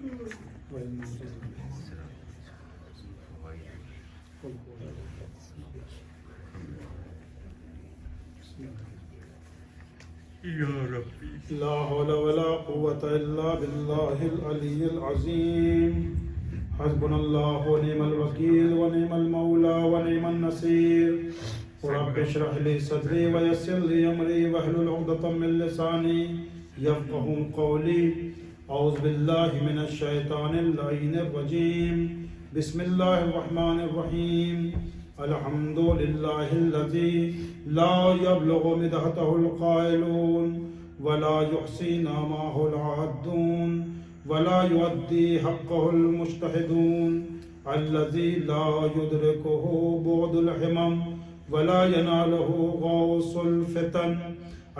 لا حول ولا قوة إلا بالله العلي العظيم حسبنا الله ونعم الوكيل ونعم المولى ونعم النصير رب اشرح لي صدري ويسر لي أمري واحلل عقدة من لساني يفقهوا قولي أعوذ بالله من الشيطان اللعين الرجيم بسم الله الرحمن الرحيم الحمد لله الذي لا يبلغ مدحته القائلون ولا يحصي نعمه العادون ولا يؤدي حقه المجتهدون الذي لا يدركه بعد الهمم ولا يناله غوص الفتن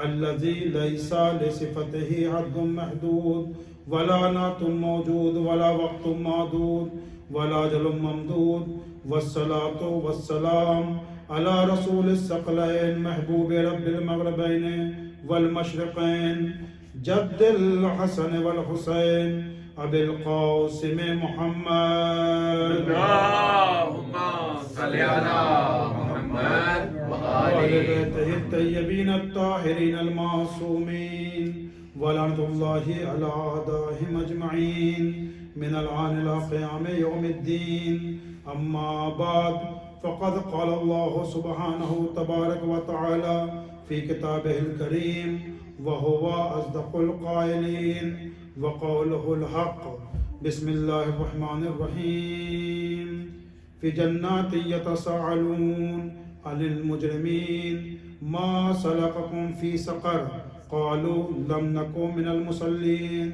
الذي ليس لصفته حد محدود ولا نعت موجود ولا وقت معدود ولا أجل ممدود والصلاة والسلام على رسول الثقلين محبوب رب المغربين والمشرقين جد الحسن والحسين أبي القاسم محمد اللهم صل على محمد وآل وآل بيته الطيبين الطاهرين المعصومين ولعنة الله على أعدائهم أجمعين من الآن إلى قيام يوم الدين أما بعد فقد قال الله سبحانه تبارك وتعالى في كتابه الكريم وهو أصدق القائلين وقوله الحق بسم الله الرحمن الرحيم في جنات يتساءلون عن المجرمين ما سلككم في سقر قالوا لم نكن من المصلين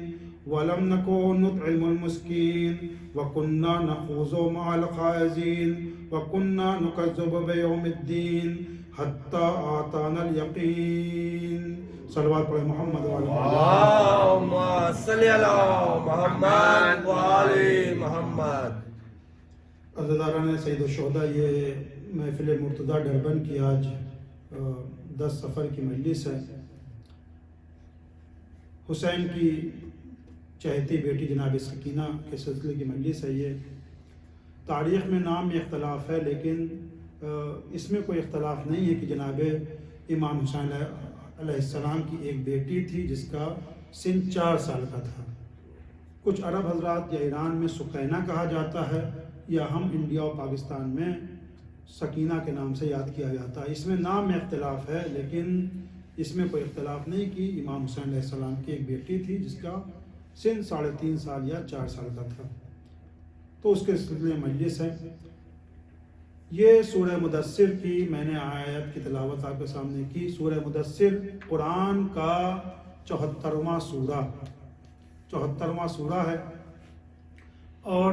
ولم نكن نطعم المسكين وكنا نخوض مع الخائضين وكنا نكذب بيوم الدين حتى آتانا اليقين صلوات پڑھیں محمد اللهم صل على محمد وآل محمد۔ عزیزان سید الشہداء، یہ محفل مرتضیٰ ڈربن کی آج 10 سفر کی مجلس ہے۔ حسین کی چہتی بیٹی جناب سکینہ کے سلسلے کی مجلس ہے۔ یہ تاریخ میں نام میں اختلاف ہے، لیکن اس میں کوئی اختلاف نہیں ہے کہ جناب امام حسین علیہ السلام کی ایک بیٹی تھی جس کا سن 4 سال کا تھا۔ کچھ عرب حضرات یا ایران میں سکینہ کہا جاتا ہے، یا ہم انڈیا اور پاکستان میں سکینہ کے نام سے یاد کیا جاتا ہے۔ اس میں نام میں اختلاف ہے، لیکن اس میں کوئی اختلاف نہیں کہ امام حسین علیہ السلام کی ایک بیٹی تھی جس کا سن 3.5 سال یا 4 سال کا تھا، تو اس کے سلسلے میں مجلس ہے۔ یہ سورہ مدثر کی میں نے آیت کی تلاوت آپ کے سامنے کی۔ سورہ مدثر قرآن کا 74واں سورہ ہے، اور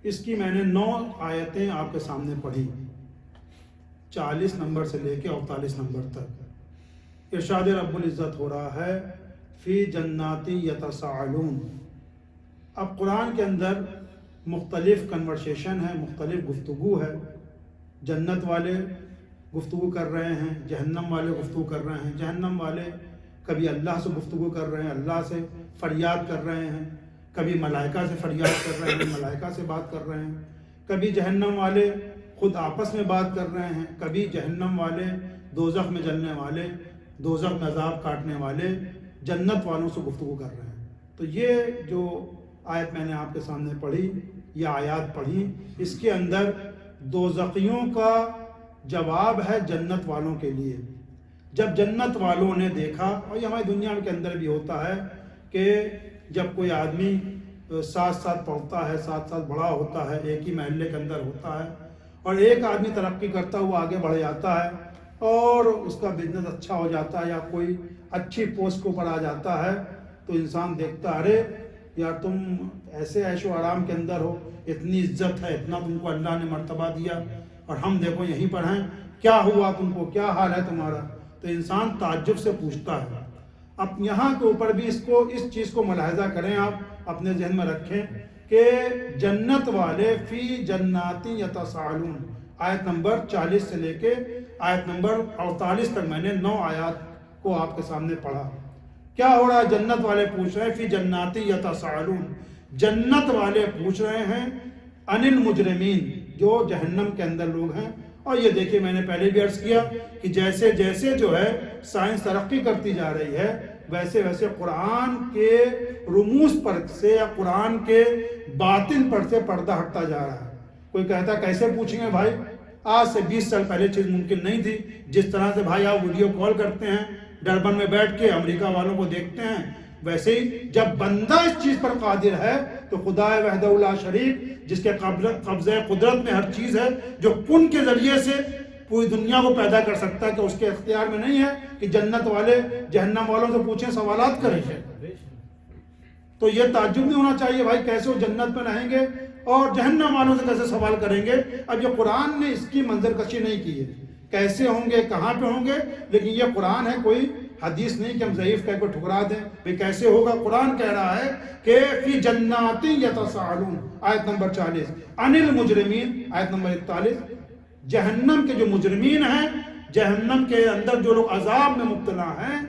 اس کی میں نے 9 آیتیں آپ کے سامنے پڑھی، 40 نمبر سے لے کے 48 نمبر تک۔ ارشاد رب العزت ہو رہا ہے فی جنات یتساءلون۔ اب قرآن کے اندر مختلف کنورسیشن ہے، مختلف گفتگو ہے۔ جنت والے گفتگو کر رہے ہیں، جہنم والے گفتگو کر رہے ہیں۔ جہنم والے کبھی اللہ سے گفتگو کر رہے ہیں، اللہ سے فریاد کر رہے ہیں، کبھی ملائکہ سے فریاد کر رہے ہیں، ملائکہ سے بات کر رہے ہیں۔ کبھی جہنم والے خود آپس میں بات کر رہے ہیں، کبھی جہنم والے دوزخ میں جلنے والے، دوزخ میں عذاب کاٹنے والے جنت والوں سے گفتگو کر رہے ہیں۔ تو یہ جو آیت میں نے آپ کے سامنے پڑھی، یہ آیات پڑھی، اس کے اندر دوزخیوں کا جواب ہے جنت والوں کے لیے۔ جب جنت والوں نے دیکھا، اور یہ ہماری دنیا کے اندر بھی ہوتا ہے کہ جب کوئی آدمی 7 سال پڑھتا ہے، 7 سال بڑا ہوتا ہے، ایک ہی محلے کے اندر ہوتا ہے، اور ایک آدمی ترقی کرتا ہوا آگے بڑھ جاتا ہے اور اس کا بزنس اچھا ہو جاتا ہے یا کوئی اچھی پوسٹ کے اوپر آ جاتا ہے، تو انسان دیکھتا ہے ارے یار تم ایسے عیش و آرام کے اندر ہو، اتنی عزت ہے، اتنا تم کو اللہ نے مرتبہ دیا، اور ہم دیکھو یہیں پر ہیں، کیا ہوا تم کو، کیا حال ہے تمہارا؟ تو انسان تعجب سے پوچھتا ہے۔ اب یہاں کے اوپر بھی اس چیز کو ملاحظہ کریں، آپ اپنے ذہن میں رکھیں کہ جنت والے فی جنات یتساءلون، آیت نمبر 40 سے لے کے آیت نمبر 48 تک میں نے 9 آیات کو آپ کے سامنے پڑھا۔ کیا ہو رہا ہے؟ جنت والے پوچھ رہے ہیں فی جنات یتساءلون، جنت والے پوچھ رہے ہیں عن المجرمین، جو جہنم کے اندر لوگ ہیں۔ اور یہ دیکھیے میں نے پہلے بھی عرض کیا کہ جیسے جیسے جو ہے سائنس ترقی کرتی جا رہی ہے، ویسے ویسے قرآن کے رموز پر سے یا قرآن کے باطن پر سے پردہ ہٹتا جا رہا ہے۔ کوئی کہتا ہے کیسے پوچھیں گے بھائی، آج سے 20 سال پہلے چیز ممکن نہیں تھی۔ جس طرح سے بھائی آپ ویڈیو کال کرتے ہیں ڈربن میں بیٹھ کے امریکہ والوں کو دیکھتے ہیں، ویسے ہی جب بندہ اس چیز پر قادر ہے تو خدا وحدہ لا شریک جس کے قبضہ قدرت میں ہر چیز ہے، جو کن کے ذریعے سے پوری دنیا کو پیدا کر سکتا ہے، کہ اس کے اختیار میں نہیں ہے کہ جنت والے جہنم والوں سے پوچھیں، سوالات کریں۔ تو یہ تعجب نہیں ہونا چاہیے بھائی کیسے وہ جنت میں رہیں گے اور جہنم والوں سے کیسے سوال کریں گے۔ اب یہ قرآن نے اس کی منظر کشی نہیں کی ہے، کیسے ہوں گے، کہاں پہ ہوں گے، لیکن یہ قرآن ہے، کوئی حدیث نہیں کہ ہم ضعیف کہہ کو ٹھکرا دیں بھئی کیسے ہوگا۔ قرآن کہہ رہا ہے کہ فی جنات یتساءلون، آیت نمبر 40، عن المجرمین، آیت نمبر 41، جہنم کے جو مجرمین ہیں، جہنم کے اندر جو لوگ عذاب میں مبتلا ہیں،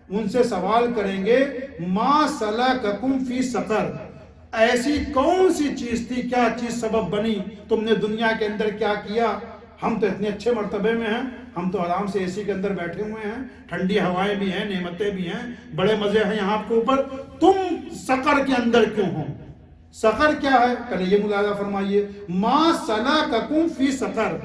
ان سے سوال کریں گے ما سلککم فی سقر، ایسی کون سی چیز تھی، کیا چیز سبب بنی، تم نے دنیا کے اندر کیا کیا؟ ہم تو اتنے اچھے مرتبے میں ہیں، ہم تو آرام سے اے سی کے اندر بیٹھے ہوئے ہیں، ٹھنڈی ہوائیں بھی ہیں، نعمتیں بھی ہیں، بڑے مزے ہیں یہاں آپ کے اوپر، تم سقر کے اندر کیوں ہو؟ سقر کیا ہے پہلے یہ ملاحظہ فرمائیے، ما سلککم فی سقر،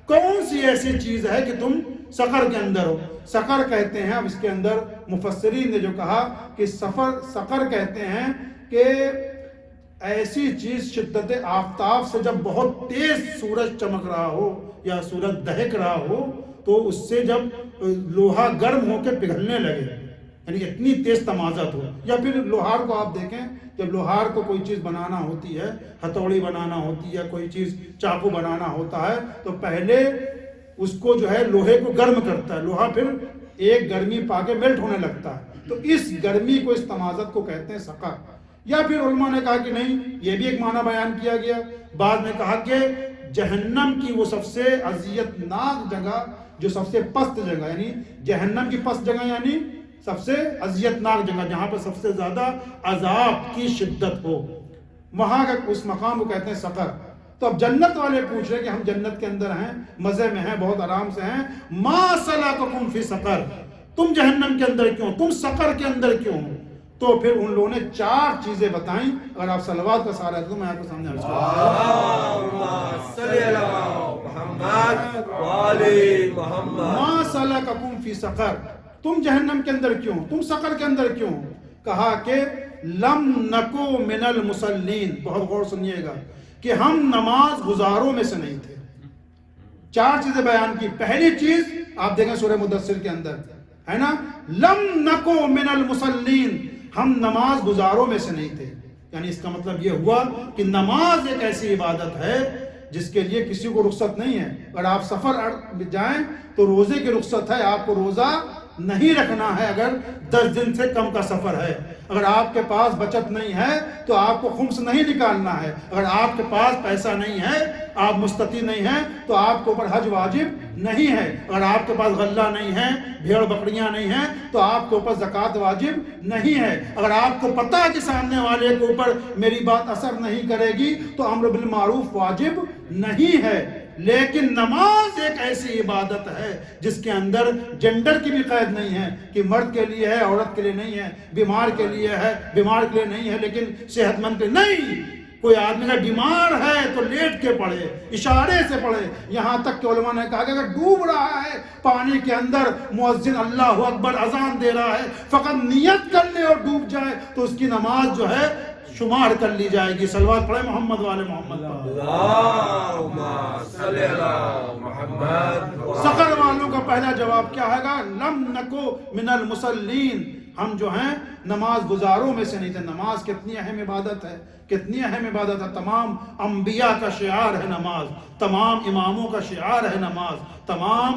کون سی ایسی چیز ہے کہ تم سقر کے اندر ہو؟ سقر کہتے ہیں، اب اس کے اندر مفسرین نے جو کہا کہ سقر کہتے ہیں کہ ایسی چیز شدت آفتاب سے جب بہت تیز سورج چمک رہا ہو یا سورج دہک رہا ہو تو اس سے جب لوہا گرم ہو کے پگھلنے لگے، یعنی اتنی تیز تمازت ہو۔ یا پھر لوہار کو آپ دیکھیں، جب لوہار کو کوئی چیز بنانا ہوتی ہے، ہتھوڑی بنانا ہوتی ہے، کوئی چیز چاقو بنانا ہوتا ہے، تو پہلے اس کو جو ہے لوہے کو گرم کرتا ہے، لوہا پھر ایک گرمی پا کے میلٹ ہونے لگتا ہے، تو اس گرمی کو، اس تمازت کو کہتے ہیں سقر۔ یا پھر علماء نے کہا کہ نہیں، یہ بھی ایک معنی بیان کیا گیا، بعد میں کہا کہ جہنم کی وہ سب سے اذیت ناک جگہ، جو سب سے پست جگہ، یعنی جہنم کی پست جگہ یعنی سب سے اذیت ناک جگہ، جہاں پر سب سے زیادہ عذاب کی شدت ہو، وہاں کا اس مقام کو کہتے ہیں سقر۔ تو اب جنت والے پوچھ رہے کہ ہم جنت کے اندر ہیں، مزے میں ہیں، بہت آرام سے ہیں، ما سلککم فی سقر، تم جہنم کے اندر کیوں، تم سقر کے اندر کیوں؟ تو پھر ان لوگوں نے 4 چیزیں بتائیں۔ اگر آپ صلوات کا سہارا ہے تو میں آپ کے سامنے عرض کروں، ما سلککم فی سقر، تم جہنم کے اندر کیوں، تم سقر کے اندر کیوں؟ کہا کہ لم نکو من المصلین، بہت غور سنیے گا، کہ ہم نماز گزاروں میں سے نہیں تھے۔ 4 چیزیں بیان کی۔ پہلی چیز آپ دیکھیں سورہ مدثر کے اندر ہے نا، لم نکو من المصلین، ہم نماز گزاروں میں سے نہیں تھے، یعنی اس کا مطلب یہ ہوا کہ نماز ایک ایسی عبادت ہے جس کے لیے کسی کو رخصت نہیں ہے۔ اگر آپ سفر جائیں تو روزے کی رخصت ہے، آپ کو روزہ نہیں رکھنا ہے اگر 10 دن سے کم کا سفر ہے۔ اگر آپ کے پاس بچت نہیں ہے تو آپ کو خمس نہیں نکالنا ہے۔ اگر آپ کے پاس پیسہ نہیں ہے، آپ مستطیع نہیں ہیں، تو آپ کے اوپر حج واجب نہیں ہے۔ اگر آپ کے پاس غلہ نہیں ہے، بھیڑ بکریاں نہیں ہیں، تو آپ کے اوپر زکوٰۃ واجب نہیں ہے۔ اگر آپ کو پتہ ہے کہ سامنے والے کے اوپر میری بات اثر نہیں کرے گی تو امر بالمعروف واجب نہیں ہے۔ لیکن نماز ایک ایسی عبادت ہے جس کے اندر جنڈر کی بھی قید نہیں ہے کہ مرد کے لیے ہے، عورت کے لیے نہیں ہے، بیمار کے لیے ہے، بیمار کے لیے نہیں ہے، لیکن صحت مند کے نہیں۔ کوئی آدمی کا بیمار ہے تو لیٹ کے پڑھے، اشارے سے پڑھے، یہاں تک کہ علماء نے کہا کہ اگر ڈوب رہا ہے پانی کے اندر، مؤذن اللہ اکبر اذان دے رہا ہے، فقط نیت کر لے اور ڈوب جائے تو اس کی نماز جو ہے شمار کر لی جائے گی۔ صلوات پڑھیں محمد والے محمد پر۔ اللہم صلی علی محمد۔ سقر والوں کا پہلا جواب کیا ہے گا؟ لم نکو من المصلین، ہم جو ہیں نماز گزاروں میں سے نہیں تھے۔ نماز کتنی اہم عبادت ہے، کتنی اہم عبادت ہے۔ تمام انبیاء کا شعار ہے نماز، تمام اماموں کا شعار ہے نماز، تمام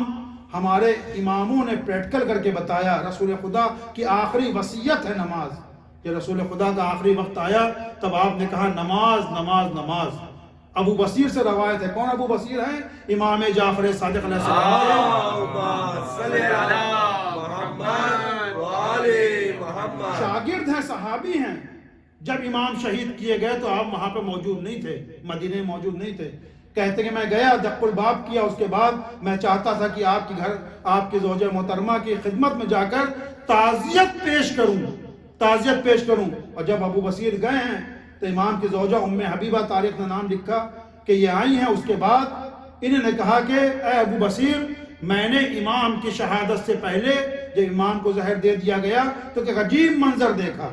ہمارے اماموں نے پریکٹیکل کر کے بتایا۔ رسول خدا کی آخری وصیت ہے نماز۔ جب رسول خدا کا آخری وقت آیا تب آپ نے کہا نماز نماز نماز۔ ابو بصیر سے روایت ہے، کون ابو بصیر ہے؟ امام جعفر صادق علیہ السلام۔ اللہم صلی علی محمد و آل محمد۔ محمد. شاگرد ہیں، صحابی ہیں. جب امام شہید کیے گئے تو آپ وہاں پہ موجود نہیں تھے، مدینے میں موجود نہیں تھے. کہتے کہ میں گیا دق الباب کیا، اس کے بعد میں چاہتا تھا کہ آپ کے گھر آپ کی زوجہ محترمہ کی خدمت میں جا کر تعزیت پیش کروں. اور جب ابو بصیر گئے ہیں تو امام کی زوجہ ام حبیبہ، تاریخ نے نام لکھا کہ یہ آئی ہیں. اس کے بعد انہوں نے کہا کہ اے ابو بصیر، میں نے امام کی شہادت سے پہلے جب امام کو زہر دے دیا گیا تو ایک عجیب منظر دیکھا.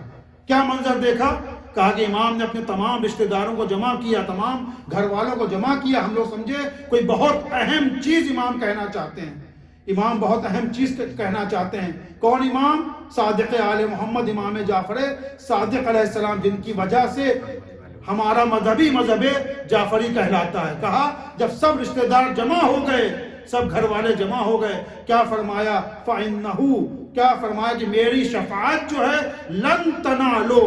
کیا منظر دیکھا؟ کہا کہ امام نے اپنے تمام رشتہ داروں کو جمع کیا، تمام گھر والوں کو جمع کیا. ہم لوگ سمجھے کوئی بہت اہم چیز امام کہنا چاہتے ہیں. امام بہت اہم چیز کہنا چاہتے ہیں. کون امام؟ صادق آل محمد، امام جعفر صادق علیہ السلام، جن کی وجہ سے ہمارا مذہب جعفری کہلاتا ہے. کہا جب سب رشتہ دار جمع ہو گئے، سب گھر والے جمع ہو گئے، کیا فرمایا؟ فَإِنَّهُ، کیا فرمایا کہ میری شفاعت جو ہے لن تنالو،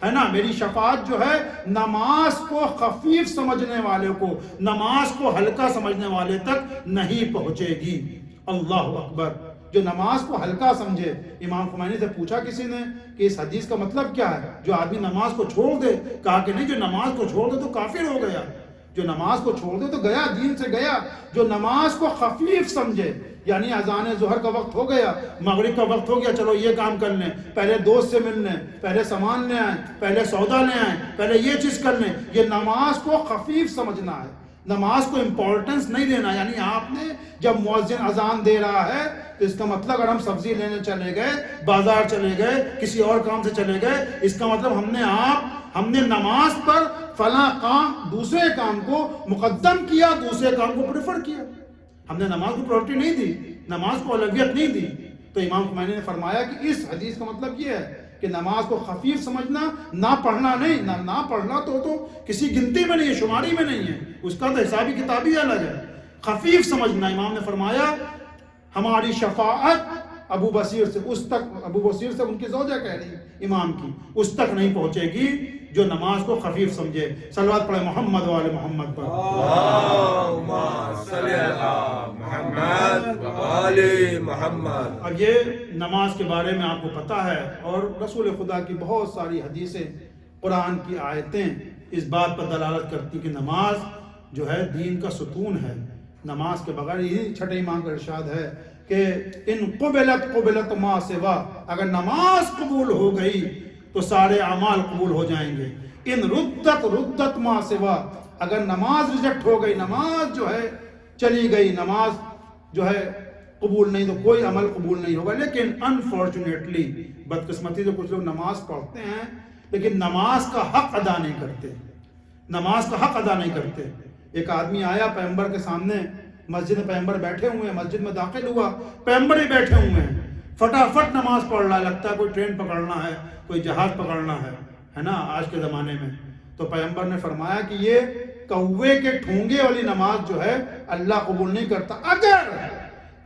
ہے نا، میری شفاعت جو ہے نماز کو خفیف سمجھنے والے کو، نماز کو ہلکا سمجھنے والے تک نہیں پہنچے گی. اللہ اکبر. جو نماز کو ہلکا سمجھے. امام خمینی سے پوچھا کسی نے کہ اس حدیث کا مطلب کیا ہے؟ جو آدمی نماز کو چھوڑ دے. کہا کہ نہیں، جو نماز کو چھوڑ دے تو کافر ہو گیا، جو نماز کو چھوڑ دے تو گیا، دین سے گیا. جو نماز کو خفیف سمجھے، یعنی اذان ظہر کا وقت ہو گیا، مغرب کا وقت ہو گیا، چلو یہ کام کر لیں، پہلے دوست سے مل لیں، پہلے سامان لے آئیں، پہلے سودا لے آئیں، پہلے یہ چیز کر لیں. یہ نماز کو خفیف سمجھنا ہے، نماز کو امپورٹنس نہیں دینا. یعنی آپ نے جب مؤذن اذان دے رہا ہے تو اس کا مطلب اگر ہم سبزی لینے چلے گئے، بازار چلے گئے، کسی اور کام سے چلے گئے، اس کا مطلب ہم نے نماز پر فلاں کام، دوسرے کام کو مقدم کیا، دوسرے کام کو پریفر کیا. ہم نے نماز کو پریورٹی نہیں دی، نماز کو اولویت نہیں دی. تو امام خمینی نے فرمایا کہ اس حدیث کا مطلب یہ ہے کہ نماز کو خفیف سمجھنا، نہ پڑھنا نہیں، نہ پڑھنا تو کسی گنتی میں نہیں ہے، شماری میں نہیں ہے، اس کا تو حسابی کتابی الگ ہے. خفیف سمجھنا. امام نے فرمایا ہماری شفاعت ابو بصیر سے ان کی زوجہ کہہ رہی امام کی، اس تک نہیں پہنچے گی جو نماز کو خفیف سمجھے. صلوات پڑھے محمد و آل محمد پر. اللہم صلی علی محمد و آل محمد. اب یہ نماز کے بارے میں آپ کو پتہ ہے، اور رسول خدا کی بہت ساری حدیثیں، قرآن کی آیتیں اس بات پر دلالت کرتی کہ نماز جو ہے دین کا ستون ہے. نماز کے بغیر، یہی چھٹے امام کا ارشاد ہے کہ ان قبلت ما سوا، اگر نماز قبول ہو گئی تو سارے اعمال قبول ہو جائیں گے. ان ردت ما سوا، اگر نماز ریجیکٹ ہو گئی، نماز جو ہے چلی گئی، نماز جو ہے قبول نہیں، تو کوئی عمل قبول نہیں ہوگا. لیکن انفارچونیٹلی، بدقسمتی سے کچھ لوگ نماز پڑھتے ہیں لیکن نماز کا حق ادا نہیں کرتے، نماز کا حق ادا نہیں کرتے. ایک آدمی آیا پیغمبر کے سامنے، مسجد میں پیغمبر بیٹھے ہوئے ہیں، مسجد میں داخل ہوا، پیغمبر ہی بیٹھے ہوئے ہیں، فٹافٹ نماز پڑھ رہا ہے، لگتا ہے کوئی ٹرین پکڑنا ہے، کوئی جہاز پکڑنا ہے نا آج کے زمانے میں. تو پیغمبر نے فرمایا کہ یہ کوے کے ٹھونگے والی نماز جو ہے اللہ قبول نہیں کرتا. اگر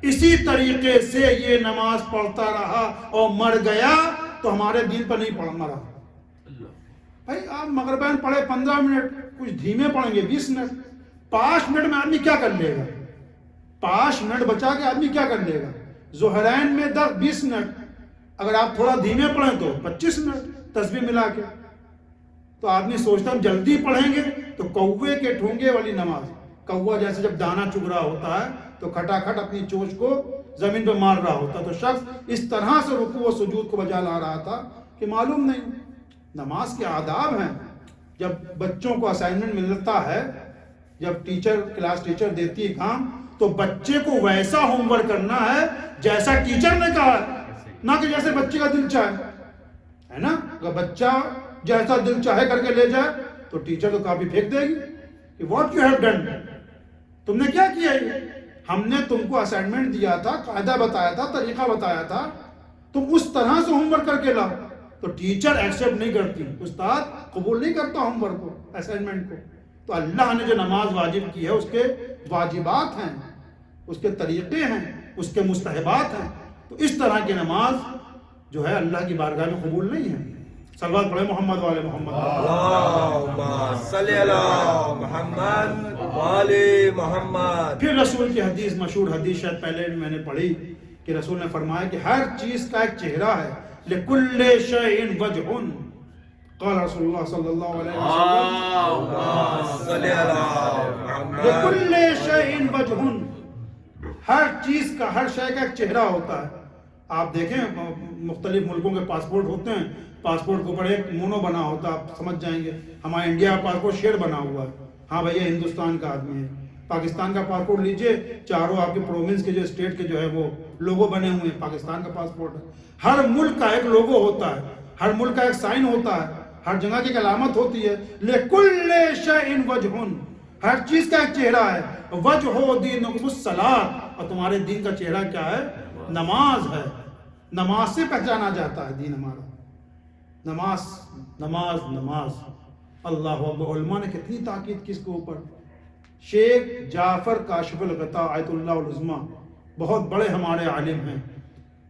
اسی طریقے سے یہ نماز پڑھتا رہا اور مر گیا تو ہمارے دین پر نہیں مرا. بھائی آپ مغربین پڑھے 15 منٹ، کچھ دھیمے پڑھیں گے 20 منٹ، 5 منٹ میں آدمی کیا کر لے گا؟ 5 منٹ بچا کے آدمی کیا کر لے گا؟ ظہرین میں 20 منٹ، اگر آپ تھوڑا دھیمے پڑھیں تو 25 منٹ تسبیح ملا کے. تو آدمی سوچتا ہم جلدی پڑھیں گے تو کوے کے ٹھونگے والی نماز. کوا جیسے جب دانہ چگ رہا ہوتا ہے تو کھٹاکھٹ اپنی چونچ کو زمین پہ مار رہا ہوتا، تو شخص اس طرح سے رکوع و سجود کو بجا لا رہا تھا کہ معلوم نہیں. نماز کے آداب ہیں. جب بچوں کو اسائنمنٹ ملتا ہے، جب کلاس ٹیچر دیتی ہے کام، تو بچے کو ویسا ہوم ورک کرنا ہے جیسا ٹیچر نے کہا ہے، نہ کہ جیسے بچے کا دل چاہے، ہے نا. اگر بچہ جیسا دل چاہے کر کے لے جائے تو ٹیچر تو کاپی پھینک دے گی کہ واٹ یو ہیو ڈن، تم نے کیا کیا ہے. ہم نے تم کو اسائنمنٹ دیا تھا، قاعدہ بتایا تھا، طریقہ بتایا تھا، تم اس طرح سے ہوم ورک کر کے لاؤ. تو ٹیچر ایکسیپٹ نہیں کرتی، استاد قبول نہیں کرتا ہوم ورک کو، اسائنمنٹ کو. تو اللہ نے جو نماز واجب کی ہے اس کے واجبات ہیں، اس کے طریقے ہیں، اس کے مستحبات ہیں. تو اس طرح کی نماز جو ہے اللہ کی بارگاہ میں قبول نہیں ہے. صلوات پڑھے محمد والے محمد. اللہم صلی علی محمد وآل محمد. پھر رسول کی حدیث، مشہور حدیث شاید پہلے میں نے پڑھی کہ رسول نے فرمایا کہ ہر چیز کا ایک چہرہ ہے، لِكُلِّ شَيْءٍ وَجْهٌ قال رسول اللہ صلی اللہ علیہ وسلم اللهم صل على محمد لِكُلِّ شَيْءٍ وَجْهٌ، ہر چیز کا، ہر شے کا ایک چہرہ ہوتا ہے. آپ دیکھیں مختلف ملکوں کے پاسپورٹ ہوتے ہیں، پاسپورٹ کے اوپر ایک مونو بنا ہوتا ہے، آپ سمجھ جائیں گے. ہمارے انڈیا کا پاسپورٹ شیر بنا ہوا ہے، ہاں بھائی یہ ہندوستان کا آدمی ہے. پاکستان کا پاسپورٹ لیجئے، چاروں آپ کے پروونس کے جو اسٹیٹ کے جو ہے وہ لوگو بنے ہوئے ہیں، پاکستان کا پاسپورٹ ہے. ہر ملک کا ایک لوگو ہوتا ہے، ہر ملک کا ایک سائن ہوتا ہے، ہر جگہ کی ایک علامت ہوتی ہے. لِكُلِّ شَيْءٍ وَجْهٌ، ہر چیز کا ایک چہرہ ہے. وَجْهُ دِينُكُمُ الصَّلَاةُ، اور تمہارے دین کا چہرہ کیا ہے؟ نماز ہے. نماز سے پہچانا جاتا ہے دین ہمارا. نماز نماز نماز. اللہ اکبر. علماء نے کتنی تاکید کی اس کے اوپر. شیخ جعفر کاشف الغطاء آیت اللہ العظمیٰ بہت بڑے ہمارے عالم ہیں.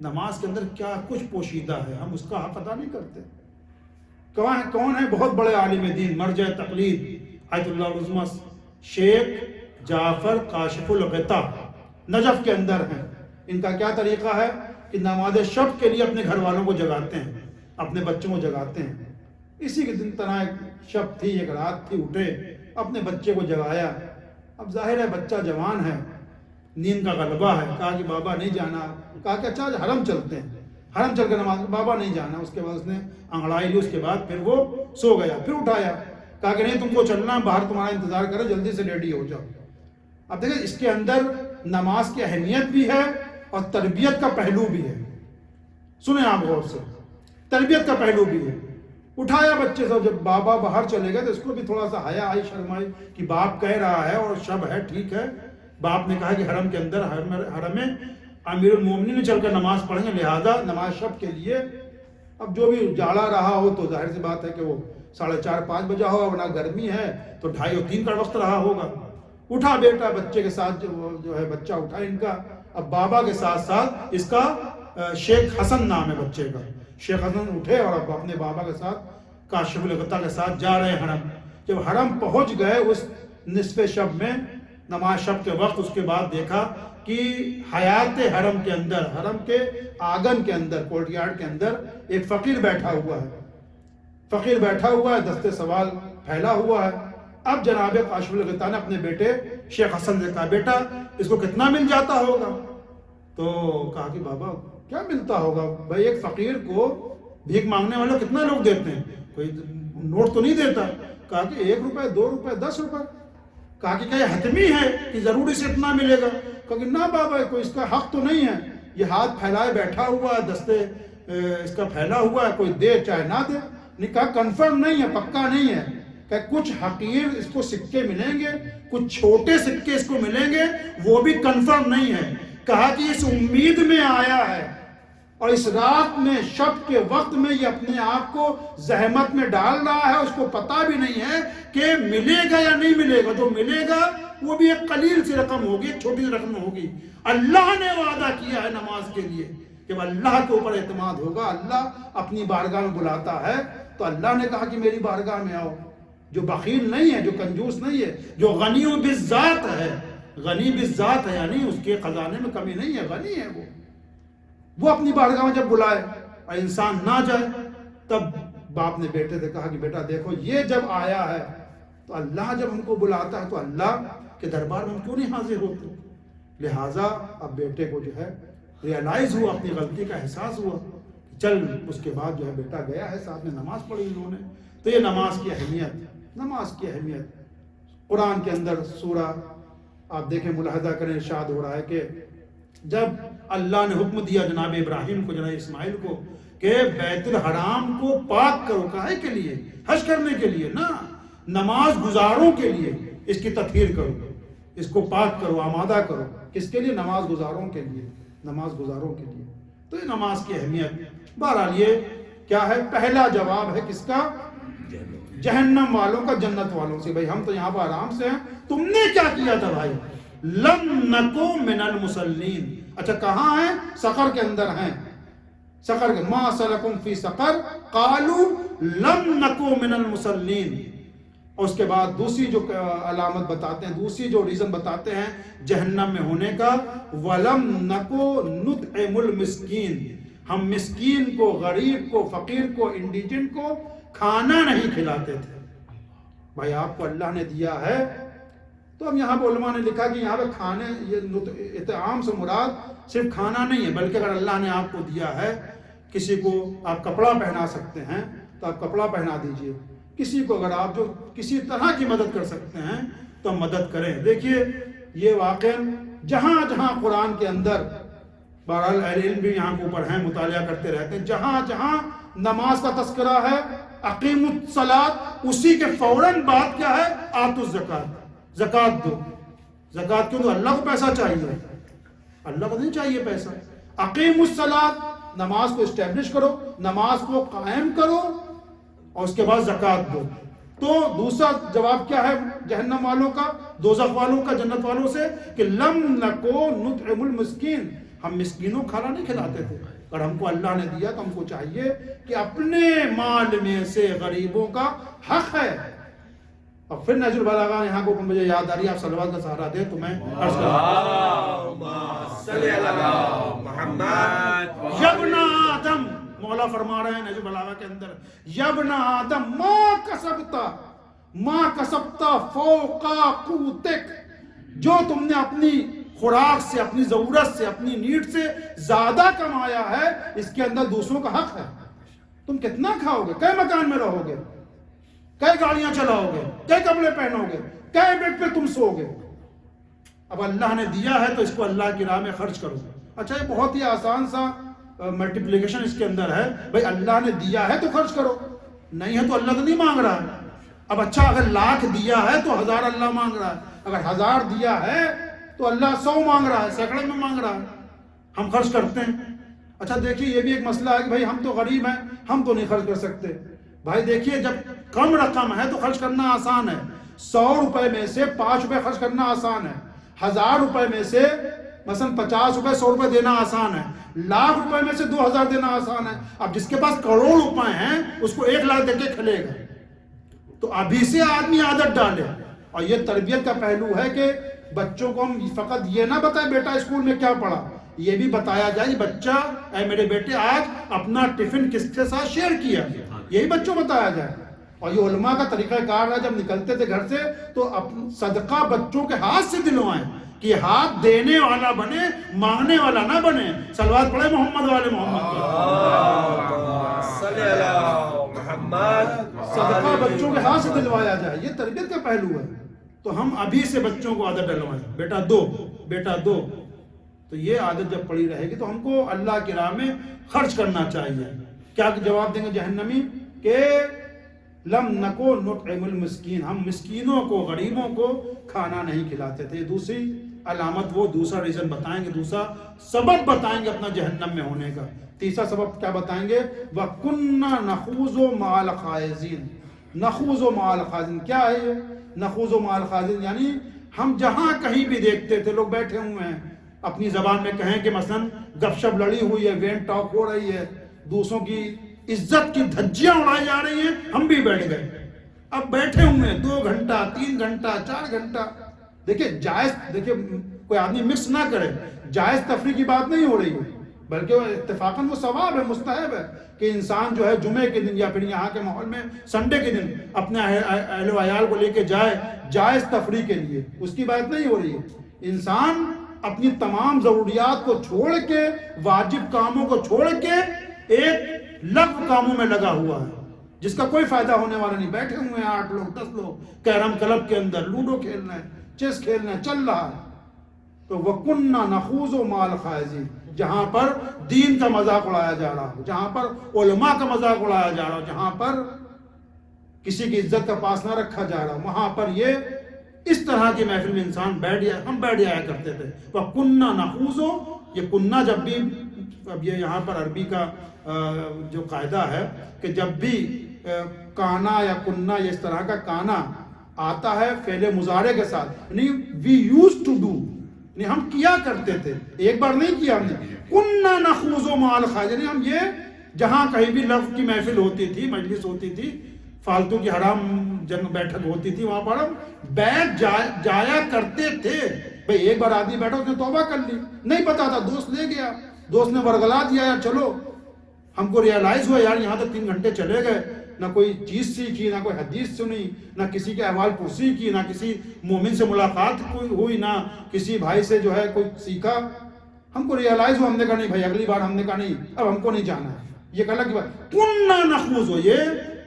نماز کے اندر کیا کچھ پوشیدہ ہے، ہم اس کا حق ادا نہیں کرتے. کون ہے بہت بڑے عالم دین، مرجع تقلید آیت اللہ العظمیٰ شیخ جعفر کاشف الغطاء، نجف کے اندر ہیں. ان کا کیا طریقہ ہے کہ نماز شب کے لیے اپنے گھر والوں کو جگاتے ہیں، اپنے بچوں کو جگاتے ہیں. اسی کے دن طرح ایک شب تھی، ایک رات تھی، اٹھے اپنے بچے کو جگایا. اب ظاہر ہے بچہ جوان ہے، نیند کا غلبہ ہے. کہا کہ بابا نہیں جانا. کہا کہ اچھا حرم چلتے ہیں. حرم چل کے نماز. بابا نہیں جانا. اس کے بعد اس نے انگڑائی لی، اس کے بعد پھر وہ سو گیا. پھر اٹھایا، کہا کہ نہیں تم کو چلنا، باہر تمہارا انتظار کرے، جلدی سے ریڈی ہو جاؤ. اب دیکھیں اس کے اندر نماز کی اہمیت بھی ہے اور تربیت کا پہلو بھی ہے. سنیں آپ غور سے، تربیت کا پہلو بھی ہے. اٹھایا بچے سے. جب بابا باہر چلے گئے تو اس کو بھی تھوڑا سا حیا آئی، شرم آئی کہ باپ کہہ رہا ہے اور شب ہے، ٹھیک ہے. باپ نے کہا کہ حرم کے اندر، حرم میں امیر المومنین چل کر نماز پڑھیں گے، لہذا نماز شب کے لیے. اب جو بھی جاڑا رہا ہو تو ظاہر سی بات ہے کہ وہ 4:30-5 بجا ہوگا، ورنہ گرمی ہے تو 2:30 اور 3 کا وقت رہا ہوگا. اٹھا بیٹا بچے کے ساتھ، جو ہے بچہ اٹھا ان کا. اب بابا کے ساتھ ساتھ اس کا شیخ حسن نام ہے بچے کا. شیخ حسن اٹھے اور اب اپنے بابا کے ساتھ کاشف الغطاء کے ساتھ جا رہے حرم. جب حرم پہنچ گئے اس نصف شب میں، نماز شب کے وقت، اس کے بعد دیکھا کہ حیات حرم کے اندر، حرم کے آنگن کے اندر، کورٹ یارڈ کے اندر ایک فقیر بیٹھا ہوا ہے. فقیر بیٹھا ہوا ہے، دستے سوال پھیلا ہوا ہے. اب جناب کاشف الغطاء نے اپنے بیٹے شیخ حسن سے کہا بیٹا اس کو کتنا مل جاتا ہوگا؟ تو کہا کہ بابا کیا ملتا ہوگا بھائی، ایک فقیر کو بھیک مانگنے والے کتنا لوگ دیتے ہیں، کوئی نوٹ تو نہیں دیتا. کہا کہ 1 روپے 2 روپے 10 روپے. کہا کہ کیا یہ حتمی ہے کہ ضروری سے اتنا ملے گا؟ کہا کہ نہ بابا کوئی اس کا حق تو نہیں ہے، یہ ہاتھ پھیلائے بیٹھا ہوا ہے، دستے اس کا پھیلا ہوا ہے، کوئی دے چاہے نہ دے. نہیں کہا کنفرم نہیں ہے، پکا نہیں ہے. کہ کچھ حقیر اس کو سکے ملیں گے، کچھ چھوٹے سکے اس کو ملیں گے، وہ بھی کنفرم نہیں ہے. کہا کہ اس امید میں آیا ہے اور اس رات میں شب کے وقت میں یہ اپنے آپ کو زحمت میں ڈال رہا ہے، اس کو پتہ بھی نہیں ہے کہ ملے گا یا نہیں ملے گا. جو ملے گا وہ بھی ایک قلیل سی رقم ہوگی، ایک چھوٹی سی رقم ہوگی. اللہ نے وعدہ کیا ہے نماز کے لیے کہ اللہ کے اوپر اعتماد ہوگا. اللہ اپنی بارگاہ میں بلاتا ہے تو اللہ نے کہا کہ میری بارگاہ میں آؤ. جو بخیل نہیں ہے، جو کنجوس نہیں ہے، جو غنی بالذات ہے، غنی بالذات ہے، یعنی اس کے خزانے میں کمی نہیں ہے، غنی ہے وہ اپنی بارگاہ میں جب بلائے اور انسان نہ جائے. تب باپ نے بیٹے سے کہا کہ بیٹا دیکھو یہ جب آیا ہے تو اللہ جب ہم کو بلاتا ہے تو اللہ کے دربار میں ہم کیوں نہیں حاضر ہوتے. لہٰذا اب بیٹے کو جو ہے ریئلائز ہوا، اپنی غلطی کا احساس ہوا. چل اس کے بعد جو ہے بیٹا گیا ہے، ساتھ میں نماز پڑھی انہوں نے. تو یہ نماز کی اہمیت، نماز کی اہمیت. قرآن کے اندر سورہ آپ دیکھیں، ملاحظہ کریں، ارشاد ہو رہا ہے کہ جب اللہ نے حکم دیا جناب ابراہیم کو، جناب اسماعیل کو کہ بیت الحرام کو پاک کرو، کاہے کے لیے؟ حج کرنے کے لیے نا، نماز گزاروں کے لیے اس کی تطہیر کرو، اس کو پاک کرو، آمادہ کرو. کس کے لیے؟ نماز گزاروں کے لیے، نماز گزاروں کے لیے. تو یہ نماز کی اہمیت. بہرحال یہ کیا ہے؟ پہلا جواب ہے کس کا؟ جہنم والوں کا جنت والوں سے. بھائی ہم تو یہاں پر آرام سے ہیں، تم نے کیا کیا تھا بھائی؟ لم نکو من المصلین. اچھا کہاں ہیں؟ سقر کے اندر ہیں. سقر کے ما سلکم فی سقر قالوا لم نکو من المصلین. اور اس کے بعد دوسری جو علامت بتاتے ہیں، دوسری جو ریزن بتاتے ہیں جہنم میں ہونے کا، ولم نکو نطعم المسکین. ہم مسکین کو، غریب کو، فقیر کو، انڈیجنٹ کو کھانا نہیں کھلاتے تھے۔ بھائی آپ کو اللہ نے دیا ہے، تو اب یہاں پہ علماء نے لکھا کہ یہاں پہ کھانے، یہ اطعام سے مراد صرف کھانا نہیں ہے، بلکہ اگر اللہ نے آپ کو دیا ہے، کسی کو آپ کپڑا پہنا سکتے ہیں تو آپ کپڑا پہنا دیجئے، کسی کو اگر آپ جو کسی طرح کی مدد کر سکتے ہیں تو مدد کریں۔ دیکھیے یہ واقعہ جہاں جہاں قرآن کے اندر، بہرحال اہل علم بھی یہاں کے اوپر ہیں، مطالعہ کرتے رہتے ہیں، جہاں جہاں نماز کا تذکرہ ہے، اقیم الصلاۃ، اسی کے فوراً بعد کیا ہے؟ آتوا الزکات، زکات دو۔ زکات کیوں دو؟ اللہ کو پیسہ چاہیے، اللہ کو نہیں چاہیے پیسہ۔ اقیم الصلاۃ، نماز کو اسٹیبلش کرو، نماز کو قائم کرو، اور اس کے بعد زکات دو۔ تو دوسرا جواب کیا ہے جہنم والوں کا، دوزخ والوں کا، جنت والوں سے؟ کہ لم نکو نطعم المسکین، ہم مسکینوں کو کھانا نہیں کھلاتے تھے۔ اگر ہم کو اللہ نے دیا تو ہم کو چاہیے کہ اپنے مال میں سے غریبوں کا حق ہے۔ اور پھر نہج البلاغہ یہاں کو مجھے یاد آ رہی ہے، آپ صلوات کا سہارا دیں تو میں عرض کروں، صلی اللہ محمد یبن آدم، مولا فرما رہے ہیں نہج البلاغہ کے اندر، یبن آدم ما کسبتا فوق قوتک، جو تم نے اپنی خوراک سے، اپنی ضرورت سے، اپنی نیڈ سے زیادہ کمایا ہے، اس کے اندر دوسروں کا حق ہے۔ تم کتنا کھاؤ گے؟ کئے مکان میں رہو گے؟ کئی گاڑیاں چلاؤ گے؟ کئی کپڑے پہنو گے؟ کئی بیڈ پہ تم سو گے؟ اب اللہ نے دیا ہے تو اس کو اللہ کی راہ میں خرچ کرو۔ اچھا یہ بہت ہی آسان سا ملٹیپلیکیشن اس کے اندر ہے، بھائی اللہ نے دیا ہے تو خرچ کرو، نہیں ہے تو اللہ تو نہیں مانگ رہا۔ اب اچھا اگر 1,00,000 دیا ہے تو 1000 اللہ مانگ رہا ہے، اگر 1000 دیا ہے تو اللہ 100 مانگ رہا ہے، سینکڑے میں مانگ رہا ہے، ہم خرچ کرتے ہیں۔ اچھا دیکھیے یہ بھی ایک مسئلہ ہے کہ بھائی ہم تو غریب ہیں، ہم تو نہیں خرچ کر سکتے۔ بھائی دیکھیے جب کم رقم ہے تو خرچ کرنا آسان ہے، 100 روپے میں سے 5 روپے خرچ کرنا آسان ہے، 1000 روپے میں سے مثلا 50 روپے 100 روپے دینا آسان ہے، 1,00,000 روپے میں سے 2000 دینا آسان ہے۔ اب جس کے پاس کروڑ روپے ہیں اس کو 1,00,000 دے کے کھلے گا، تو ابھی سے آدمی عادت ڈالے۔ اور یہ تربیت کا پہلو ہے کہ بچوں کو ہم فقط یہ نہ بتائیں بیٹا اسکول میں کیا پڑھا، یہ بھی بتایا جائے بچہ اے میرے بیٹے آج اپنا ٹفن کس کے ساتھ شیئر کیا، یہی بچوں بتایا جائے۔ اور یہ علماء کا طریقہ کار ہے، جب نکلتے تھے گھر سے تو صدقہ بچوں کے ہاتھ سے دلوائیں، کہ ہاتھ دینے والا بنے، مانگنے والا نہ بنے۔ صلوات پڑھے محمد والے محمد صلی اللہ محمد، صدقہ بچوں کے ہاتھ سے دلوایا جائے، یہ تربیت کا پہلو ہے۔ تو ہم ابھی سے بچوں کو عادت ڈلوائیں، بیٹا دو، بیٹا دو، تو یہ عادت جب پڑی رہے گی تو ہم کو اللہ کی راہ میں خرچ کرنا چاہیے۔ کیا جواب دیں گے جہنمی؟ کہ لم نکو نطعم المسکین، ہم مسکینوں کو، غریبوں کو کھانا نہیں کھلاتے تھے۔ دوسری علامت، وہ دوسرا ریزن بتائیں گے، دوسرا سبب بتائیں گے اپنا جہنم میں ہونے کا۔ تیسرا سبب کیا بتائیں گے؟ وَكُنَّا نَخُوضُ مَعَ الْخَائِضِينَ۔ نخوض و مع الخائضین، کیا ہے یہ نخوض و مع الخائضین؟ یعنی ہم جہاں کہیں بھی دیکھتے تھے لوگ بیٹھے ہوئے ہیں، اپنی زبان میں کہیں کہ مثلا گپ شپ لڑی ہوئی ہے، وین ٹاک ہو رہی ہے، دوسروں کی عزت کی دھجیاں اڑائی جا رہی ہیں، ہم بھی بیٹھ گئے، اب بیٹھے ہوئے ہیں 2 گھنٹہ 3 گھنٹہ 4 گھنٹہ۔ دیکھیں جائز، دیکھیں کوئی آدمی مکس نہ کرے، جائز تفریح کی بات نہیں ہو رہی ہے، بلکہ وہ اتفاقاً وہ ثواب ہے، مستحب ہے کہ انسان جو ہے جمعے کے دن یا پھر یہاں کے ماحول میں سنڈے کے دن اپنے اہل و عیال کو لے کے جائے جائز تفریح کے لیے، اس کی بات نہیں ہو رہی ہے۔ انسان اپنی تمام ضروریات کو چھوڑ کے، واجب کاموں کو چھوڑ کے ایک لغو کاموں میں لگا ہوا ہے جس کا کوئی فائدہ ہونے والا نہیں۔ بیٹھے ہوئے ہیں 8 لوگ 10 لوگ کیرم کلب کے اندر لوڈو کھیلنا ہے، چیس کھیلنا ہے، چل رہا ہے۔ تو وَكُنَّا نَخُوضُ مَعَ الْخَائِضِينَ، جہاں پر دین کا مذاق اڑایا جا رہا ہو، جہاں پر علماء کا مذاق اڑایا جا رہا ہو، جہاں پر کسی کی عزت کا پاس نہ رکھا جا رہا ہو، وہاں پر یہ اس طرح کی محفل میں انسان ہم بیٹھ جایا کرتے تھے۔ وَكُنَّا نَخُوضُ، یہ کنہ جب بھی، اب یہ یہاں پر عربی کا جو قاعدہ ہے کہ جب بھی کانا یا کنہ یا اس طرح کا کانا آتا ہے فعل مضارع کے ساتھ، یعنی وی یوز ٹو ڈو، یعنی ہم کیا کرتے تھے، ایک بار نہیں کیا ہم نے۔ کننا نخوض مع الخائضین، یعنی ہم یہ جہاں کہیں بھی لفظ کی محفل ہوتی تھی، مجلس ہوتی تھی، فالتو کی حرام جنگ بیٹھک ہوتی تھی، وہاں پر ہم بیٹھ جایا کرتے تھے۔ بھئی ایک بار آدمی بیٹھا، اس نے توبہ کر لی، نہیں پتا تھا، دوست لے گیا، دوست نے ورگلا دیا یا چلو ہم کو ریئلائز ہوا یار یہاں تک 3 گھنٹے چلے گئے، نہ کوئی چیز سیکھی، نہ کوئی حدیث سنی، نہ کسی کے احوال پرسی کی، نہ کسی مومن سے ملاقات ہوئی، نہ کسی بھائی سے جو ہے کوئی سیکھا. ہم کو ریئلائز ہوا، ہم نے کہا نہیں بھائی اگلی بار ہم نے کہا نہیں اب ہم کو نہیں جانا ہے. یہ کہا کہ کننا نخوض ہو، یہ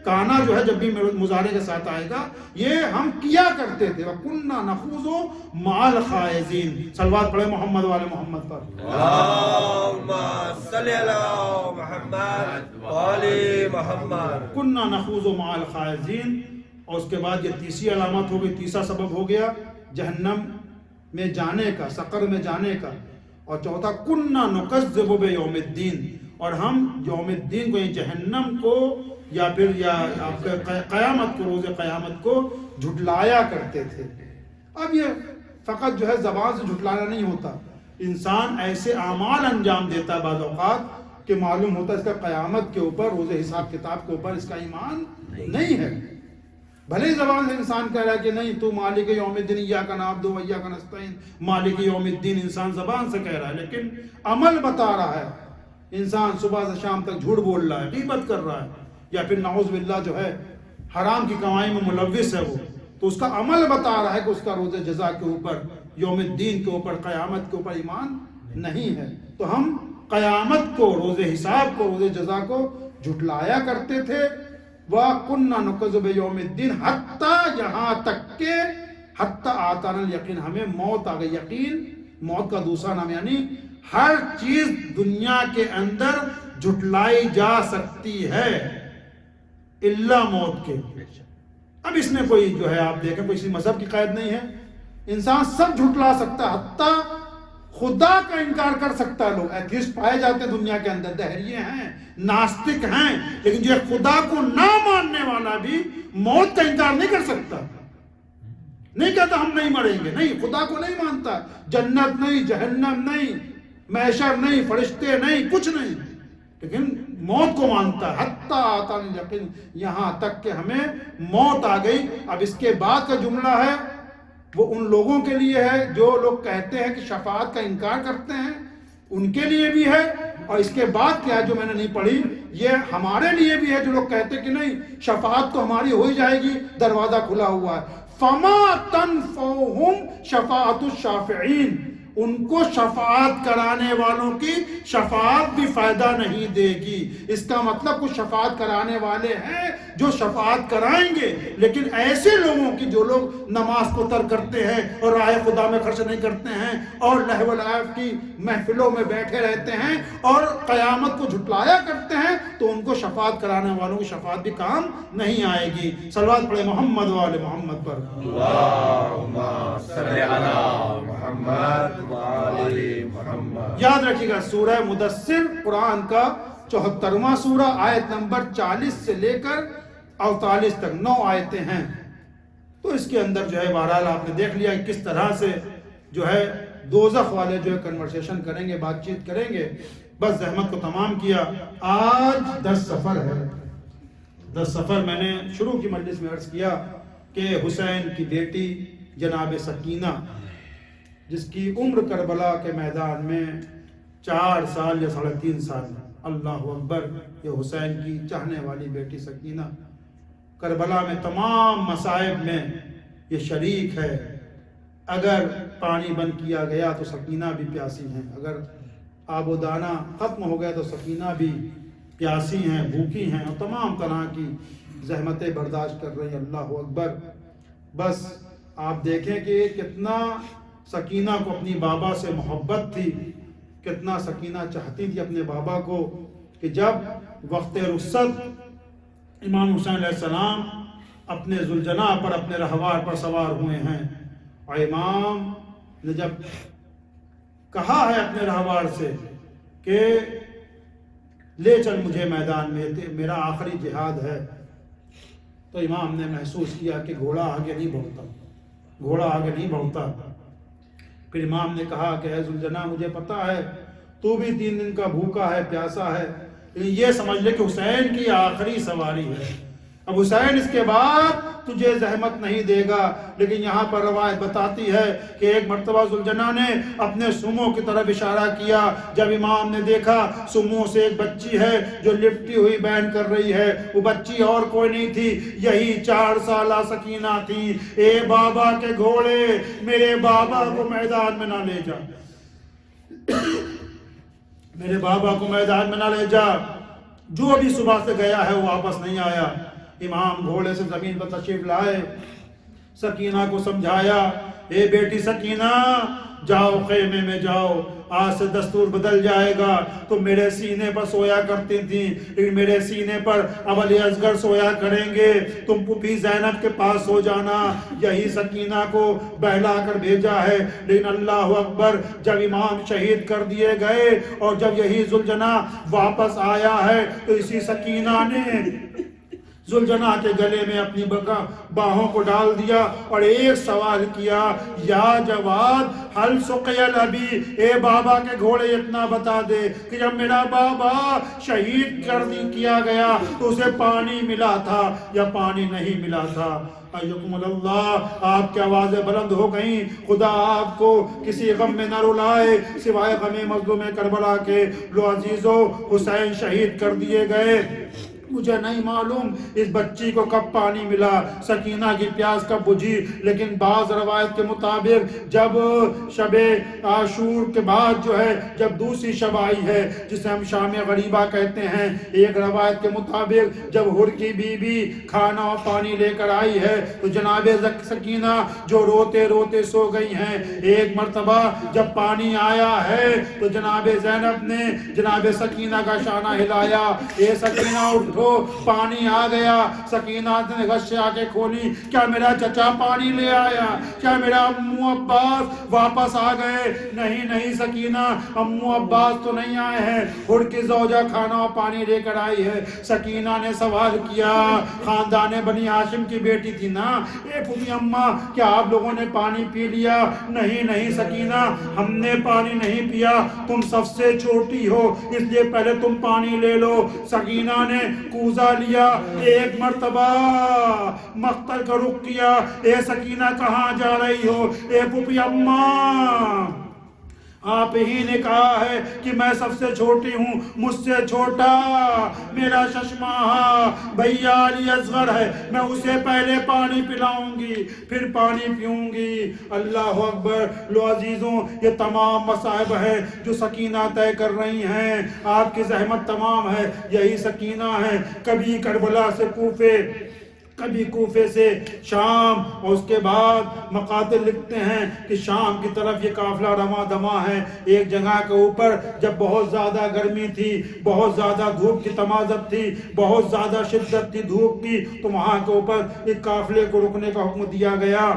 کانا جو ہے جب بھی مضارع کے ساتھ آئے گا یہ ہم کیا کرتے تھے. وَكُنَّا نَخُوضُ مَعَ الْخَائِضِينَ. صلوات پڑھے محمد والے محمد پر. اللهم صل على محمد وعلى محمد. كُنَّا نَخُوضُ مَعَ الْخَائِضِينَ. اور اس کے بعد یہ تیسری علامت ہو گئی، تیسرا سبب ہو گیا جہنم میں جانے کا، سقر میں جانے کا. اور چوتھا كُنَّا نُكَذِّبُ بِيَوْمِ الدِّينِ. اور ہم یوم الدین کو، یہ جہنم کو یا پھر یا آپ کا قیامت کو، روز قیامت کو جھٹلایا کرتے تھے. اب یہ فقط جو ہے زبان سے جھٹلانا نہیں ہوتا، انسان ایسے اعمال انجام دیتا ہے بعض اوقات کہ معلوم ہوتا ہے اس کا قیامت کے اوپر، روز حساب کتاب کے اوپر اس کا ایمان نہیں ہے. بھلے ہی زبان سے انسان کہہ رہا ہے کہ نہیں تو مالک یوم الدین ایاک نعبد و ایاک نستعین، مالک یوم الدین انسان زبان سے کہہ رہا ہے، لیکن عمل بتا رہا ہے. انسان صبح سے شام تک جھوٹ بول رہا ہے، غیبت کر رہا ہے، یا پھر نعوذ باللہ جو ہے حرام کی کمائی میں ملوث ہے وہ، تو اس کا عمل بتا رہا ہے کہ اس کا روز جزا کے اوپر، یوم الدین کے اوپر، قیامت کے اوپر ایمان نہیں ہے. تو ہم قیامت کو، روز حساب کو، روز جزا کو جھٹلایا کرتے تھے. وَكُنَّا نُكَذِّبُ بِيَوْمِ الدِّينِ حَتَّى، یہاں تک کہ حَتَّى آتَانَا الْيَقِينُ، ہمیں موت آ گئی. یقین موت کا دوسرا نام، یعنی ہر چیز دنیا کے اندر جھٹلائی جا سکتی ہے الا موت کے. اب اس میں کوئی جو ہے آپ دیکھیں کوئی مذہب کی قید نہیں ہے، انسان سب جھٹلا سکتا ہے، حتیٰ خدا کا انکار کر سکتا ہے. لوگ ایتھیسٹ پائے جاتے ہیں دنیا کے اندر، دہریے ہیں، ناستک ہیں، لیکن جو خدا کو نہ ماننے والا بھی موت کا انکار نہیں کر سکتا. نہیں کہتا ہم نہیں مریں گے، نہیں، خدا کو نہیں مانتا، جنت نہیں، جہنم نہیں، محشر نہیں، فرشتے نہیں، کچھ نہیں، لیکن موت کو مانتا ہے. حتیٰ آتانا الیقین، یہاں تک کہ ہمیں موت آ گئی. اب اس کے بعد کا جملہ ہے وہ ان لوگوں کے لیے ہے جو لوگ کہتے ہیں کہ شفاعت کا انکار کرتے ہیں، ان کے لیے بھی ہے. اور اس کے بعد کیا ہے جو میں نے نہیں پڑھی، یہ ہمارے لیے بھی ہے جو لوگ کہتے ہیں کہ نہیں شفاعت تو ہماری ہو ہی جائے گی، دروازہ کھلا ہوا ہے. فما تنفعهم شفاعت الشافعین، ان کو شفاعت کرانے والوں کی شفاعت بھی فائدہ نہیں دے گی. اس کا مطلب کچھ شفاعت کرانے والے ہیں جو شفاعت کرائیں گے، لیکن ایسے لوگوں کی جو لوگ نماز کو ترک کرتے ہیں اور راہ خدا میں خرچ نہیں کرتے ہیں اور لہو و لعب کی محفلوں میں بیٹھے رہتے ہیں اور قیامت کو جھٹلایا کرتے ہیں، تو ان کو شفاعت کرانے والوں کی شفاعت بھی کام نہیں آئے گی. صلوات پڑھے محمد وآل محمد پر. اللهم صل على محمد وعلى محمد. یاد رکھیے گا سورہ مدثر قرآن کا 74واں سورہ، آیت نمبر 40 سے لے کر 48 تک 9 آیتیں ہیں. تو اس کے اندر جو ہے بہرحال آپ نے دیکھ لیا کہ کس طرح سے جو ہے دوزخ والے جو ہے کنورسیشن کریں گے، بات چیت کریں گے. بس زحمت کو تمام کیا. آج 10 سفر ہے. 10 سفر میں نے شروع کی مجلس میں عرض کیا کہ حسین کی بیٹی جناب سکینہ، جس کی عمر کربلا کے میدان میں 4 سال یا 3.5 سال، اللہ اکبر، یہ حسین کی چاہنے والی بیٹی سکینہ کربلا میں تمام مصائب میں یہ شریک ہے. اگر پانی بند کیا گیا تو سکینہ بھی پیاسی ہیں، اگر آب و دانہ ختم ہو گیا تو سکینہ بھی پیاسی ہیں، بھوکی ہیں، اور تمام طرح کی زحمتیں برداشت کر رہی ہیں. اللہ اکبر. بس آپ دیکھیں کہ کتنا سکینہ کو اپنی بابا سے محبت تھی، کتنا سکینہ چاہتی تھی اپنے بابا کو کہ جب وقت رخصت امام حسین علیہ السلام اپنے ذوالجناح پر، اپنے رہوار پر سوار ہوئے ہیں، اور امام نے جب کہا ہے اپنے رہوار سے کہ لے چل مجھے میدان میں، میرا آخری جہاد ہے، تو امام نے محسوس کیا کہ گھوڑا آگے نہیں بڑھتا، گھوڑا آگے نہیں بڑھتا. پھر امام نے کہا کہ اے ذوالجناح مجھے پتا ہے تو بھی 3 دن کا بھوکا ہے، پیاسا ہے، لیکن یہ سمجھ لے کہ حسین کی آخری سواری ہے. اب حسین اس کے بعد تجھے زحمت نہیں دے گا. لیکن یہاں پر روایت بتاتی ہے کہ ایک مرتبہ ذوالجناح نے اپنے سمو کی طرف اشارہ کیا. جب امام نے دیکھا سمو سے ایک بچی ہے جو لپٹی ہوئی بین کر رہی ہے. وہ بچی اور کوئی نہیں تھی, یہی 4 سالہ سکینہ تھی. اے بابا کے گھوڑے, میرے بابا کو میدان میں نہ لے جا, میرے بابا کو میدان میں نہ لے جا. جو بھی صبح سے گیا ہے وہ واپس نہیں آیا. امام گھوڑے سے زمین پر تشریف لائے, سکینہ کو سمجھایا, اے بیٹی سکینہ جاؤ خیمے میں جاؤ, آج سے دستور بدل جائے گا. تم میرے سینے پر سویا کرتی تھی, لیکن میرے سینے پر اب علی اصغر سویا کریں گے. تم پھوپھی زینب کے پاس سو جانا. یہی سکینہ کو بہلا کر بھیجا ہے. لیکن اللہ اکبر, جب امام شہید کر دیے گئے اور جب یہی ذوالجناح واپس آیا ہے تو اسی سکینہ نے ذوالجناح کے گلے میں اپنی باہوں کو ڈال دیا اور ایک سوال کیا, یا جواد حل سقیل ابی, اے بابا کے گھوڑے اتنا بتا دے کہ جب میرا بابا شہید کیا گیا تو اسے پانی ملا تھا یا پانی نہیں ملا تھا. ایکم اللہ, آپ کی آوازیں بلند ہو گئیں. خدا آپ کو کسی غم میں نہ رلائے سوائے غم مظلوم کربلا کے. لو عزیزو, حسین شہید کر دیے گئے. مجھے نہیں معلوم اس بچی کو کب پانی ملا, سکینہ کی پیاس کب بجھی. لیکن بعض روایت کے مطابق جب شب عاشور کے بعد جو ہے, جب دوسری شب آئی ہے جسے ہم شام غریبہ کہتے ہیں, ایک روایت کے مطابق جب ہر کی بی بی کھانا اور پانی لے کر آئی ہے تو جناب سکینہ جو روتے روتے سو گئی ہیں. ایک مرتبہ جب پانی آیا ہے تو جناب زینب نے جناب سکینہ کا شانہ ہلایا, اے سکینہ اٹھو, پانی آ گیا. سکینہ نے غش آ کے کھولی, کیا میرا چچا پانی لے آیا, کیا میرا امو عباس واپس آ گئے؟ نہیں نہیں سکینہ, امو عباس تو نہیں آئے ہیں, ہر کی زوجہ کھانا اور پانی لے کر آئی ہے. سکینہ نے سوال کیا, خاندان بنی ہاشم کی بیٹی تھی نا, اے پھوپھی اماں کیا آپ لوگوں نے پانی پی لیا؟ نہیں نہیں سکینہ, ہم نے پانی نہیں پیا, تم سب سے چھوٹی ہو اس لیے پہلے تم پانی لے لو. سکینہ نے کوزہ لیا, ایک مرتبہ مقتل کا رخ کیا. اے سکینہ کہاں جا رہی ہو؟ اے پھوپھی اماں, آپ ہی نے کہا ہے کہ میں سب سے چھوٹی ہوں, مجھ سے چھوٹا میرا ششماہا بھیا علی اصغر ہے, میں اسے پہلے پانی پلاؤں گی پھر پانی پیوں گی. اللہ اکبر. لو عزیزوں, یہ تمام مصائب ہے جو سکینہ طے کر رہی ہیں. آپ کی زحمت تمام ہے, یہی سکینہ ہے. کبھی کربلا سے کوفے, کبھی کوفے سے شام, اور اس کے بعد مقاتل لکھتے ہیں کہ شام کی طرف یہ قافلہ رواں دواں ہے. ایک جگہ کے اوپر جب بہت زیادہ گرمی تھی, بہت زیادہ دھوپ کی تمازت تھی, بہت زیادہ شدت تھی دھوپ کی, تو وہاں کے اوپر ایک قافلے کو رکنے کا حکم دیا گیا.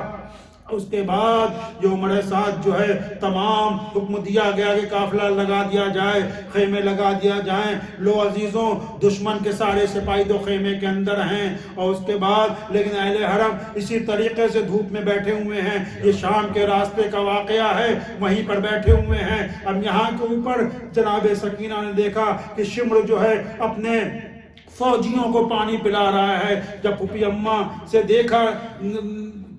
اس کے بعد جو عمر ساتھ جو ہے تمام حکم دیا گیا کہ قافلہ لگا دیا جائے, خیمے لگا دیا جائیں. لو عزیزوں, دشمن کے سارے سپاہی تو خیمے کے اندر ہیں, اور اس کے بعد لیکن اہل حرم اسی طریقے سے دھوپ میں بیٹھے ہوئے ہیں. یہ شام کے راستے کا واقعہ ہے, وہیں پر بیٹھے ہوئے ہیں. اب یہاں کے اوپر جناب سکینہ نے دیکھا کہ شمر جو ہے اپنے فوجیوں کو پانی پلا رہا ہے. جب پھوپھی اماں سے دیکھا,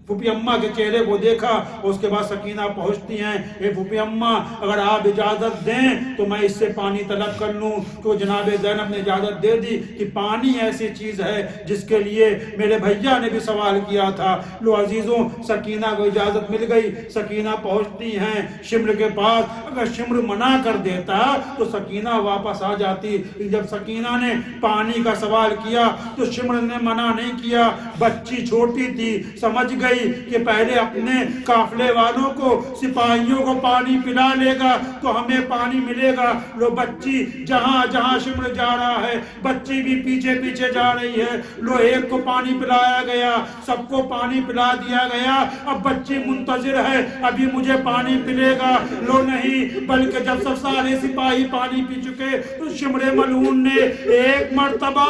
پھوپھی اماں کے چہرے کو دیکھا, اور اس کے بعد سکینہ پہنچتی ہیں, اے پھوپھی اماں اگر آپ اجازت دیں تو میں اس سے پانی طلب کر لوں. تو جناب زینب نے اجازت دے دی کہ پانی ایسی چیز ہے جس کے لیے میرے بھیا نے بھی سوال کیا تھا. لو عزیزوں, سکینہ کو اجازت مل گئی, سکینہ پہنچتی ہیں شمر کے پاس. اگر شمر منع کر دیتا تو سکینہ واپس آ جاتی. جب سکینہ نے پانی کا سوال کیا تو شمر نے منع نہیں کیا. بچی چھوٹی تھی, سمجھ گئی کہ پہلے اپنے قافلے والوں کو, سپاہیوں کو پانی پلا لے گا تو ہمیں پانی ملے گا. لو بچی جہاں جہاں شمر جا رہا ہے بچی بھی پیچھے پیچھے جا رہی ہے. لو ایک کو پانی پلایا گیا, سب کو پانی پلا دیا گیا. اب بچی منتظر ہے ابھی مجھے پانی ملے گا. لو نہیں, بلکہ جب سب سارے سپاہی پانی پی چکے تو شمر ملعون نے ایک مرتبہ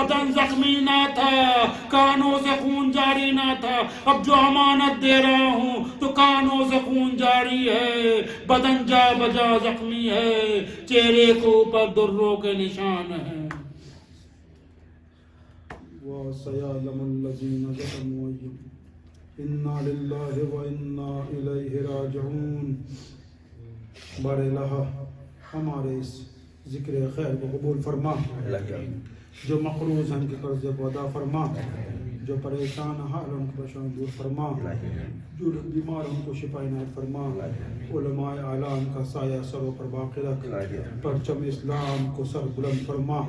بدن زخمی نہ تھا، کانوں سے خون جاری نہ تھا، اب جو امانت دے رہا ہوں تو کانوں سے خون جاری ہے، بدن جا بجا زخمی ہے، چہرے کو اوپر دروں کے نشان ہیں۔ وَسَيَعْلَمُ الَّذِينَ ظَلَمُوا إِنَّا لِلَّهِ وَإِنَّا إِلَيْهِ رَاجِعُونَ۔ بار الہ ہمارے اس ذکر خیر کو قبول فرما، جو مقروض ہیں ان کے قرضے کو ادا فرما، جو پریشان حال ان کی پریشانی دور فرما، جو بیمار ان کو شفا عنایت فرما، علماء اعلیٰ ان کا سایہ سروں پر باقی رکھ، پرچم اسلام کو سر بلند فرما،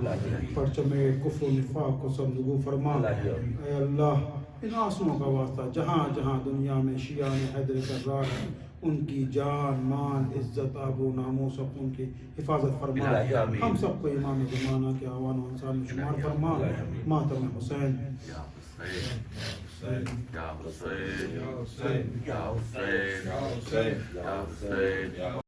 پرچم کفر و نفاق کو سر نگو فرما۔ اے اللہ ان آنسوؤں کا واسطہ جہاں جہاں دنیا میں شیعہ حیدر کرار ہیں، ان کی جان مال عزت آبرو ناموس ان کی حفاظت فرما، ہم سب کو امام زمانہ کے اعوان و انصار میں شمار فرما۔ ماتم حسین یا حسین یا حسین یا حسین یا حسین یا حسین۔